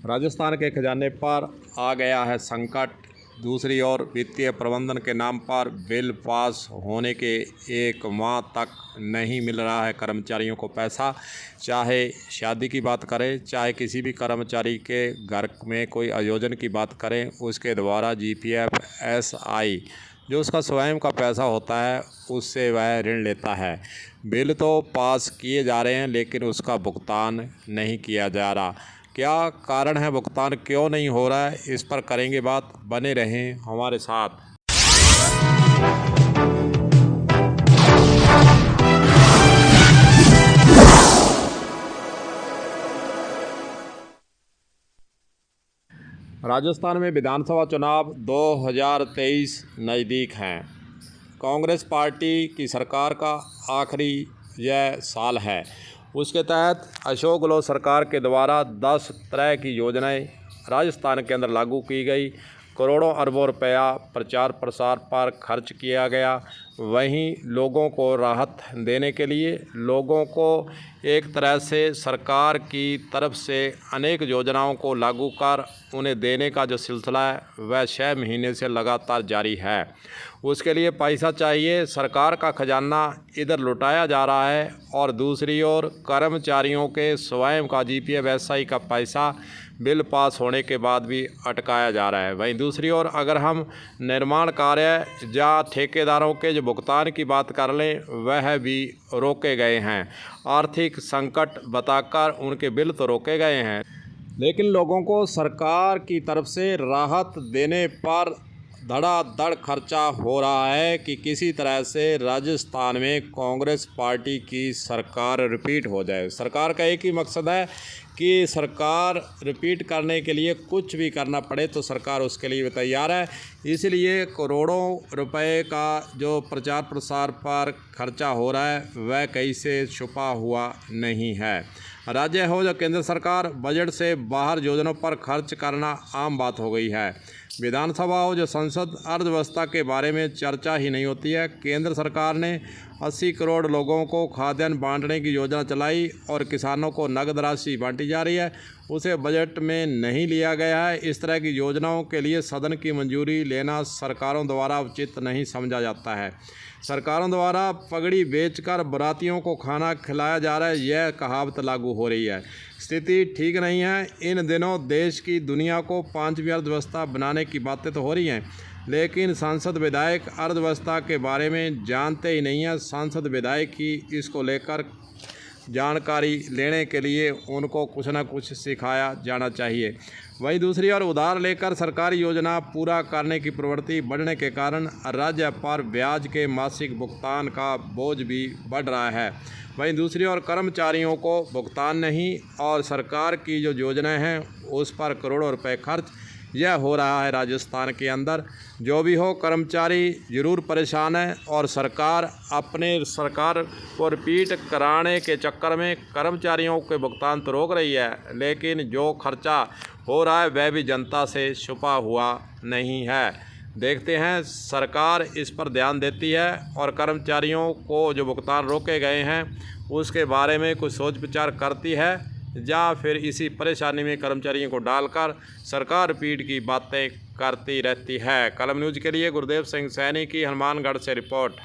राजस्थान के खजाने पर आ गया है संकट। दूसरी ओर वित्तीय प्रबंधन के नाम पर बिल पास होने के 1 माह तक नहीं मिल रहा है कर्मचारियों को पैसा। चाहे शादी की बात करें, चाहे किसी भी कर्मचारी के घर में कोई आयोजन की बात करें, उसके द्वारा जीपीएफ एसआई जो उसका स्वयं का पैसा होता है उससे वह ऋण लेता है। बिल तो पास किए जा रहे हैं लेकिन उसका भुगतान नहीं किया जा रहा। क्या कारण है, भुगतान क्यों नहीं हो रहा है, इस पर करेंगे बात। बने रहें हमारे साथ। राजस्थान में विधानसभा चुनाव 2023 नज़दीक हैं। कांग्रेस पार्टी की सरकार का आखिरी यह साल है। उसके तहत अशोक गहलोत सरकार के द्वारा 10 तरह की योजनाएं राजस्थान के अंदर लागू की गई। करोड़ों अरबों रुपया प्रचार प्रसार पर खर्च किया गया। वहीं लोगों को राहत देने के लिए लोगों को एक तरह से सरकार की तरफ से अनेक योजनाओं को लागू कर उन्हें देने का जो सिलसिला है वह 6 महीने से लगातार जारी है। उसके लिए पैसा चाहिए। सरकार का खजाना इधर लुटाया जा रहा है और दूसरी ओर कर्मचारियों के स्वयं का जीपीएफ एसआई का पैसा बिल पास होने के बाद भी अटकाया जा रहा है। वहीं दूसरी ओर अगर हम निर्माण कार्य या ठेकेदारों के जो भुगतान की बात कर लें, वह भी रोके गए हैं। आर्थिक संकट बताकर उनके बिल तो रोके गए हैं, लेकिन लोगों को सरकार की तरफ से राहत देने पर धड़ाधड़ खर्चा हो रहा है कि किसी तरह से राजस्थान में कांग्रेस पार्टी की सरकार रिपीट हो जाए। सरकार का एक ही मकसद है कि सरकार रिपीट करने के लिए कुछ भी करना पड़े तो सरकार उसके लिए तैयार है। इसलिए करोड़ों रुपए का जो प्रचार प्रसार पर खर्चा हो रहा है वह कहीं से छुपा हुआ नहीं है। राज्य हो या केंद्र सरकार, बजट से बाहर योजनाओं पर खर्च करना आम बात हो गई है। विधानसभा हो जो संसद, अर्थव्यवस्था के बारे में चर्चा ही नहीं होती है। केंद्र सरकार ने 80 करोड़ लोगों को खाद्यान्न बांटने की योजना चलाई और किसानों को नगद राशि बांटी जा रही है, उसे बजट में नहीं लिया गया है। इस तरह की योजनाओं के लिए सदन की मंजूरी लेना सरकारों द्वारा उचित नहीं समझा जाता है। सरकारों द्वारा पगड़ी बेचकर बारातियों को खाना खिलाया जा रहा है, यह कहावत लागू हो रही है। स्थिति ठीक नहीं है। इन दिनों देश की दुनिया को 5वीं अर्थव्यवस्था बनाने की बातें तो हो रही हैं, लेकिन सांसद विधायक अर्थव्यवस्था के बारे में जानते ही नहीं हैं। सांसद विधायक ही इसको लेकर जानकारी लेने के लिए उनको कुछ न कुछ सिखाया जाना चाहिए। वहीं दूसरी ओर उधार लेकर सरकारी योजना पूरा करने की प्रवृत्ति बढ़ने के कारण राज्य पर ब्याज के मासिक भुगतान का बोझ भी बढ़ रहा है। वहीं दूसरी ओर कर्मचारियों को भुगतान नहीं और सरकार की जो योजनाएं हैं उस पर करोड़ों रुपए खर्च यह हो रहा है राजस्थान के अंदर। जो भी हो, कर्मचारी ज़रूर परेशान है और सरकार को रिपीट कराने के चक्कर में कर्मचारियों के भुगतान तो रोक रही है, लेकिन जो खर्चा हो रहा है वह भी जनता से छुपा हुआ नहीं है। देखते हैं सरकार इस पर ध्यान देती है और कर्मचारियों को जो भुगतान रोके गए हैं उसके बारे में कुछ सोच विचार करती है, या फिर इसी परेशानी में कर्मचारियों को डालकर सरकार रिपीट की बातें करती रहती है। कलम न्यूज़ के लिए गुरदेव सिंह सैनी की हनुमानगढ़ से रिपोर्ट।